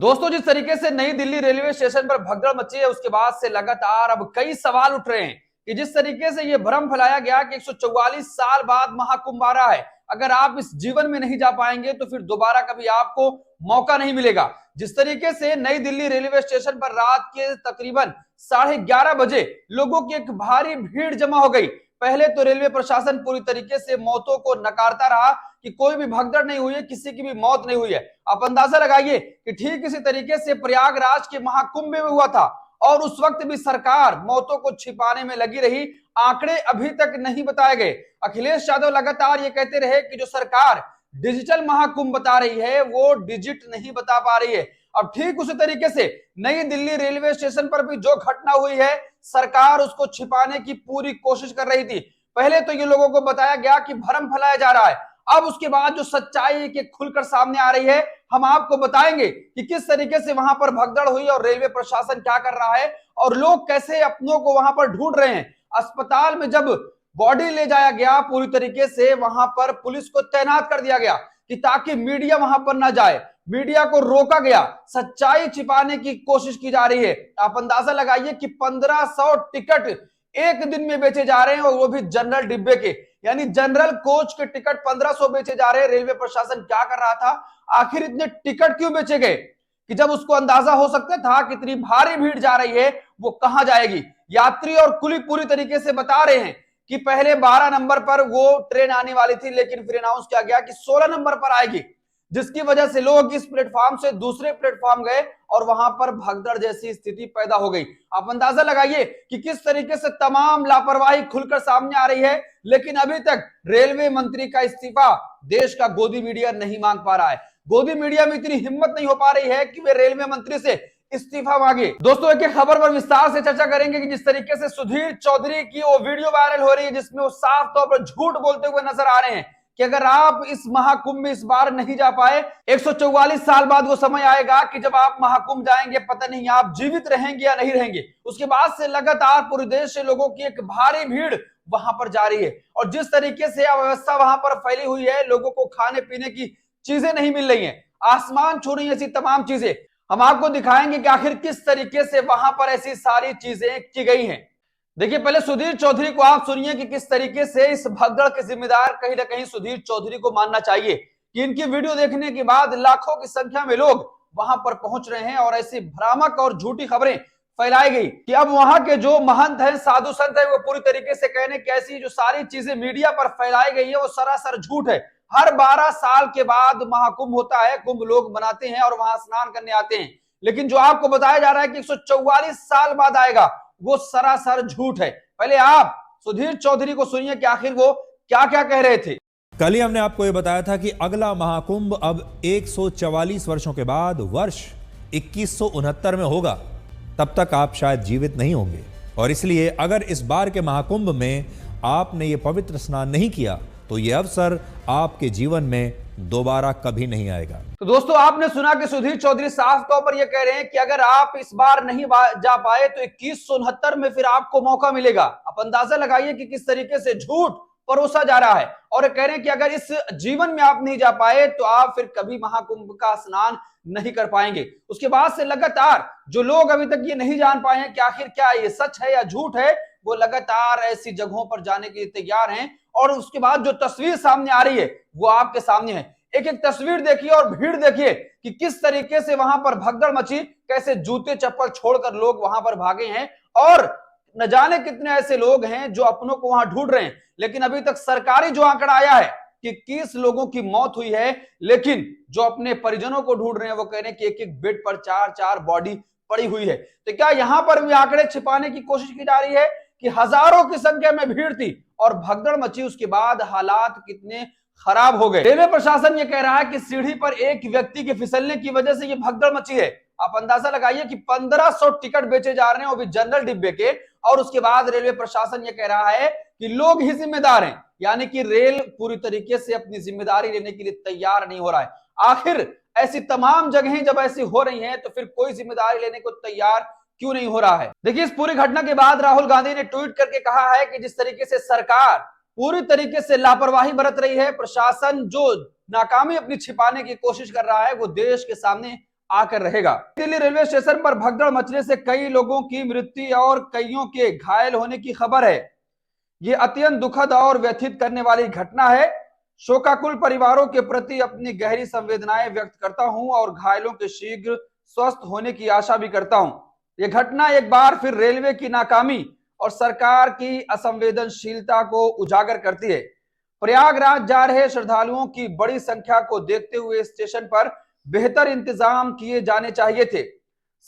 दोस्तों, जिस तरीके से नई दिल्ली रेलवे स्टेशन पर भगदड़ मची है, उसके बाद से लगातार अब कई सवाल उठ रहे हैं कि जिस तरीके से यह भ्रम फैलाया गया कि 144 साल बाद महाकुंभ आ रहा है, अगर आप इस जीवन में नहीं जा पाएंगे तो फिर दोबारा कभी आपको मौका नहीं मिलेगा। जिस तरीके से नई दिल्ली रेलवे स्टेशन पर रात के तकरीबन 11:30 बजे लोगों की एक भारी भीड़ जमा हो गई। पहले तो रेलवे प्रशासन पूरी तरीके से मौतों को नकारता रहा कि कोई भी भगदड़ नहीं हुई है, किसी की भी मौत नहीं हुई है। आप अंदाजा लगाइए कि ठीक इसी तरीके से प्रयागराज के महाकुंभ में हुआ था और उस वक्त भी सरकार मौतों को छिपाने में लगी रही। आंकड़े अभी तक नहीं बताए गए। अखिलेश यादव लगातार ये कहते रहे कि जो सरकार डिजिटल महाकुंभ बता रही है वो डिजिट नहीं बता पा रही है। अब ठीक उसी तरीके से नई दिल्ली रेलवे स्टेशन पर भी जो घटना हुई है, सरकार उसको छिपाने की पूरी कोशिश कर रही थी। पहले तो ये लोगों को बताया गया कि भ्रम फैलाया जा रहा है, अब उसके बाद जो सच्चाई के खुलकर सामने आ रही है, हम आपको बताएंगे कि किस तरीके से वहां पर भगदड़ हुई और रेलवे प्रशासन क्या कर रहा है और लोग कैसे अपनों को वहां पर ढूंढ रहे हैं। अस्पताल में जब बॉडी ले जाया गया, पूरी तरीके से वहां पर पुलिस को तैनात कर दिया गया कि ताकि मीडिया वहां पर ना जाए। मीडिया को रोका गया, सच्चाई छिपाने की कोशिश की जा रही है। आप अंदाजा लगाइए कि 1500 टिकट एक दिन में बेचे जा रहे हैं और वो भी जनरल डिब्बे के, यानी जनरल कोच के टिकट 1500 बेचे जा रहे हैं। रेलवे प्रशासन क्या कर रहा था? आखिर इतने टिकट क्यों बेचे गए कि जब उसको अंदाजा हो सकता था कि इतनी भारी भीड़ जा रही है, वो कहां जाएगी। यात्री और कुली पूरी तरीके से बता रहे हैं कि पहले 12 नंबर पर वो ट्रेन आने वाली थी, लेकिन फिर अनाउंस किया गया कि 16 नंबर पर आएगी, जिसकी वजह से लोग इस प्लेटफॉर्म से दूसरे प्लेटफॉर्म गए और वहां पर भगदड़ जैसी स्थिति पैदा हो गई। आप अंदाजा लगाइए कि किस तरीके से तमाम लापरवाही खुलकर सामने आ रही है, लेकिन अभी तक रेलवे मंत्री का इस्तीफा देश का गोदी मीडिया नहीं मांग पा रहा है। गोदी मीडिया में इतनी हिम्मत नहीं हो पा रही है कि वे रेलवे मंत्री से इस्तीफा मांगे। दोस्तों, एक खबर पर विस्तार से चर्चा करेंगे कि जिस तरीके से सुधीर चौधरी की वो वीडियो वायरल हो रही है जिसमें वो साफ तौर पर झूठ बोलते हुए नजर आ रहे हैं कि अगर आप इस महाकुंभ में इस बार नहीं जा पाए, 144 साल बाद वो समय आएगा कि जब आप महाकुंभ जाएंगे, पता नहीं आप जीवित रहेंगे या नहीं रहेंगे। उसके बाद से लगातार पूरे देश से लोगों की एक भारी भीड़ वहां पर जा रही है और जिस तरीके से अव्यवस्था वहां पर फैली हुई है, लोगों को खाने पीने की चीजें नहीं मिल रही हैं, आसमान छू रही ऐसी तमाम चीजें, हम आपको दिखाएंगे कि आखिर किस तरीके से वहां पर ऐसी सारी चीजें की गई हैं। देखिए, पहले सुधीर चौधरी को आप सुनिए कि किस तरीके से इस भगदड़ के जिम्मेदार कहीं ना कहीं सुधीर चौधरी को मानना चाहिए कि इनकी वीडियो देखने के बाद लाखों की संख्या में लोग वहां पर पहुंच रहे हैं और ऐसी भ्रामक और झूठी खबरें फैलाई गई कि अब वहां के जो महंत हैं, साधु संत है, वो पूरी तरीके से कहने कि ऐसी जो सारी चीजें मीडिया पर फैलाई गई है वो सरासर झूठ है। हर 12 साल के बाद महाकुंभ होता है, कुंभ लोग मनाते हैं और वहां स्नान करने आते हैं, लेकिन जो आपको बताया जा रहा है कि 144 साल बाद आएगा, वो सरासर झूठ है। पहले आप सुधीर चौधरी को सुनिए कि आखिर वो क्या क्या कह रहे थे। कल ही हमने आपको यह बताया था कि अगला महाकुंभ अब 144 वर्षों के बाद वर्ष 2169 में होगा। तब तक आप शायद जीवित नहीं होंगे और इसलिए अगर इस बार के महाकुंभ में आपने ये पवित्र स्नान नहीं किया तो यह अवसर आपके जीवन में दोबारा कभी नहीं आएगा। तो दोस्तों, आपने सुना कि सुधीर चौधरी साफ तौर पर यह कह रहे हैं कि अगर आप इस बार नहीं जा पाए तो 2169 में फिर आपको मौका मिलेगा। आप अंदाजा लगाइए कि किस तरीके से झूठ परोसा जा रहा है और कह रहे हैं कि अगर इस जीवन में आप नहीं जा पाए तो आप फिर कभी महाकुंभ का स्नान नहीं कर पाएंगे। उसके बाद से लगातार जो लोग अभी तक ये नहीं जान पाए हैं कि आखिर क्या ये सच है या झूठ है, वो लगातार ऐसी जगहों पर जाने के लिए तैयार हैं और उसके बाद जो तस्वीर सामने आ रही है वो आपके सामने है। एक एक तस्वीर देखिए और भीड़ देखिए कि किस तरीके से वहां पर भगदड़ मची, कैसे जूते चप्पल छोड़कर लोग वहां पर भागे हैं और न जाने कितने ऐसे लोग हैं जो अपनों को वहां ढूंढ रहे हैं। लेकिन अभी तक सरकारी जो आंकड़ा आया है कि 21 लोगों की मौत हुई है, लेकिन जो अपने परिजनों को ढूंढ रहे हैं वो कह रहे हैं कि एक एक बेड पर 4-4 बॉडी पड़ी हुई है। तो क्या यहां पर भी आंकड़े छिपाने की कोशिश की जा रही है कि हजारों की संख्या में भीड़ थी और भगदड़ मची, उसके बाद हालात कितने खराब हो गए। रेलवे प्रशासन ये कह रहा है कि सीढ़ी पर एक व्यक्ति के फिसलने की वजह से ये भगदड़ मची है। आप अंदाजा लगाइए कि 1500 टिकट बेचे जा रहे हैं, वो भी जनरल डिब्बे के, और उसके बाद रेलवे प्रशासन ये कह रहा है कि लोग ही जिम्मेदार हैं, यानी कि रेल पूरी तरीके से अपनी जिम्मेदारी लेने के लिए तैयार नहीं हो रहा है। आखिर ऐसी तमाम जगहें जब ऐसी हो रही हैं तो फिर कोई जिम्मेदारी लेने को तैयार क्यों नहीं हो रहा है। देखिए, इस पूरी घटना के बाद राहुल गांधी ने ट्वीट करके कहा है कि जिस तरीके से सरकार पूरी तरीके से लापरवाही बरत रही है, प्रशासन जो नाकामी अपनी छिपाने की कोशिश कर रहा है, वो देश के सामने आकर रहेगा। दिल्ली रेलवे स्टेशन पर भगदड़ मचने से कई लोगों की मृत्यु और कईयों के घायल होने की खबर है। ये अत्यंत दुखद और व्यथित करने वाली घटना है। शोकाकुल परिवारों के प्रति अपनी गहरी संवेदनाएं व्यक्त करता हूं और घायलों के शीघ्र स्वस्थ होने की आशा भी करता हूं। यह घटना एक बार फिर रेलवे की नाकामी और सरकार की असंवेदनशीलता को उजागर करती है। प्रयागराज जा रहे श्रद्धालुओं की बड़ी संख्या को देखते हुए स्टेशन पर बेहतर इंतजाम किए जाने चाहिए थे।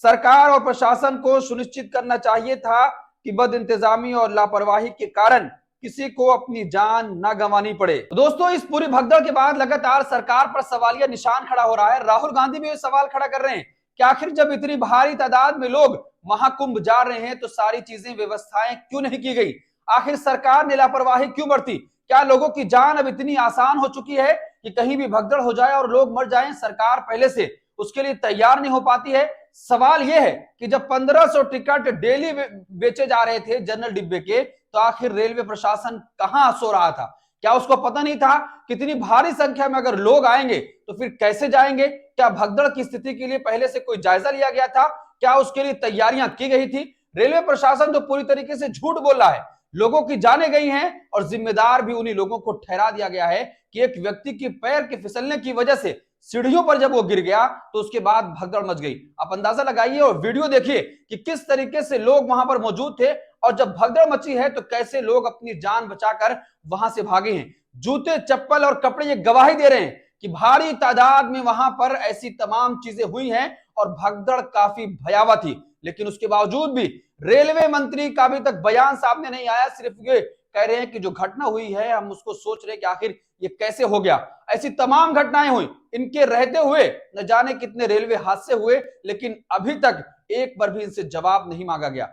सरकार और प्रशासन को सुनिश्चित करना चाहिए था कि बद इंतजामी और लापरवाही के कारण किसी को अपनी जान न गंवानी पड़े। दोस्तों, इस पूरी भगदड़ के बाद लगातार सरकार पर सवालिया निशान खड़ा हो रहा है। राहुल गांधी भी ये सवाल खड़ा कर रहे हैं कि आखिर जब इतनी भारी तादाद में लोग महाकुंभ जा रहे हैं तो सारी चीजें व्यवस्थाएं क्यों नहीं की गई? आखिर सरकार ने लापरवाही क्यों बरती? क्या लोगों की जान अब इतनी आसान हो चुकी है कि कहीं भी भगदड़ हो जाए और लोग मर जाएं, सरकार पहले से उसके लिए तैयार नहीं हो पाती है? सवाल यह है कि जब 1500 टिकट डेली बेचे जा रहे थे जनरल डिब्बे के, तो आखिर रेलवे प्रशासन कहां सो रहा था? क्या उसको पता नहीं था कितनी भारी संख्या में अगर लोग आएंगे तो फिर कैसे जाएंगे? क्या भगदड़ की स्थिति के लिए पहले से कोई जायजा लिया गया था? क्या उसके लिए तैयारियां की गई थी? रेलवे प्रशासन तो पूरी तरीके से झूठ बोल रहा है। लोगों की जाने गई हैं और जिम्मेदार भी उन्हीं लोगों को ठहरा दिया गया है कि एक व्यक्ति के पैर के फिसलने की वजह से सीढ़ियों पर जब वो गिर गया तो उसके बाद भगदड़ मच गई। आप अंदाजा लगाइए और वीडियो देखिए कि किस तरीके से लोग वहां पर मौजूद थे और जब भगदड़ मची है तो कैसे लोग अपनी जान बचाकर वहां से भागे हैं। जूते, चप्पल और कपड़े ये गवाही दे रहे हैं कि भारी तादाद में वहां पर ऐसी तमाम चीजें हुई हैं और भगदड़ काफी भयावह थी। लेकिन उसके बावजूद भी रेलवे मंत्री का अभी तक बयान सामने नहीं आया। सिर्फ ये कह रहे हैं कि जो घटना हुई है हम उसको सोच रहे हैं कि आखिर ये कैसे हो गया। ऐसी तमाम घटनाएं हुई, इनके रहते हुए न जाने कितने रेलवे हादसे हुए, लेकिन अभी तक एक बार भी इनसे जवाब नहीं मांगा गया।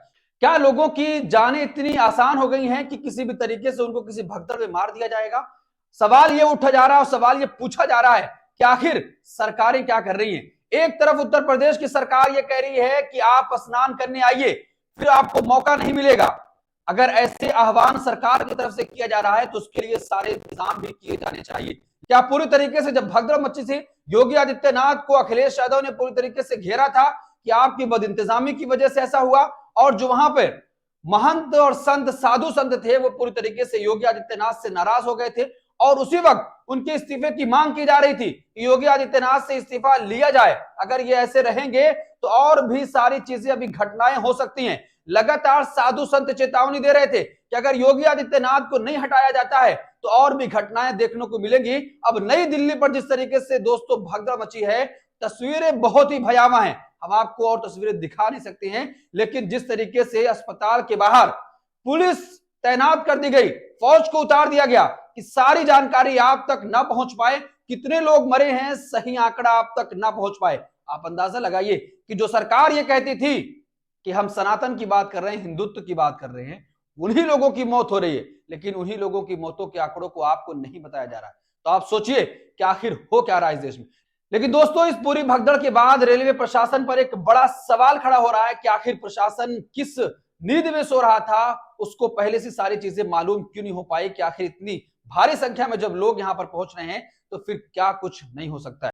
क्या लोगों की जानें इतनी आसान हो गई हैं कि किसी भी तरीके से उनको किसी भगदड़ में मार दिया जाएगा? सवाल ये उठा जा रहा है और सवाल ये पूछा जा रहा है कि आखिर सरकारें क्या कर रही हैं? एक तरफ उत्तर प्रदेश की सरकार ये कह रही है कि आप स्नान करने आइए, फिर आपको मौका नहीं मिलेगा। अगर ऐसे आह्वान सरकार की तरफ से किया जा रहा है तो उसके लिए सारे इंतजाम भी किए जाने चाहिए। क्या पूरी तरीके से जब भगदड़ मची थी, योगी आदित्यनाथ को अखिलेश यादव ने पूरी तरीके से घेरा था कि आपकी बदइंतजामी की वजह से ऐसा हुआ? और जो वहां पर महंत और संत, साधु संत थे, वो पूरी तरीके से योगी आदित्यनाथ से नाराज हो गए थे और उसी वक्त उनके इस्तीफे की मांग की जा रही थी कि योगी आदित्यनाथ से इस्तीफा लिया जाए। अगर ये ऐसे रहेंगे तो और भी सारी चीजें, अभी घटनाएं हो सकती हैं। लगातार साधु संत चेतावनी दे रहे थे कि अगर योगी आदित्यनाथ को नहीं हटाया जाता है तो और भी घटनाएं देखने को मिलेंगी। अब नई दिल्ली पर जिस तरीके से दोस्तों भगदड़ मची है, तस्वीरें बहुत ही भयावह हैं। हम आपको और तस्वीरें दिखा नहीं सकते हैं, लेकिन जिस तरीके से अस्पताल के बाहर पुलिस तैनात कर दी गई, फौज को उतार दिया गया कि सारी जानकारी आप तक ना पहुंच पाए, कितने लोग मरे हैं सही आंकड़ा आप तक ना पहुंच पाए। आप अंदाजा लगाइए कि जो सरकार ये कहती थी कि हम सनातन की बात कर रहे हैं, हिंदुत्व की बात कर रहे हैं, उन्हीं लोगों की मौत हो रही है, लेकिन उन्हीं लोगों की मौतों के आंकड़ों को आपको नहीं बताया जा रहा है। तो आप सोचिए कि आखिर हो क्या रहा है इस देश में। लेकिन दोस्तों, इस पूरी भगदड़ के बाद रेलवे प्रशासन पर एक बड़ा सवाल खड़ा हो रहा है कि आखिर प्रशासन किस नींद में सो रहा था? उसको पहले से सारी चीजें मालूम क्यों नहीं हो पाई कि आखिर इतनी भारी संख्या में जब लोग यहां पर पहुंच रहे हैं तो फिर क्या कुछ नहीं हो सकता है।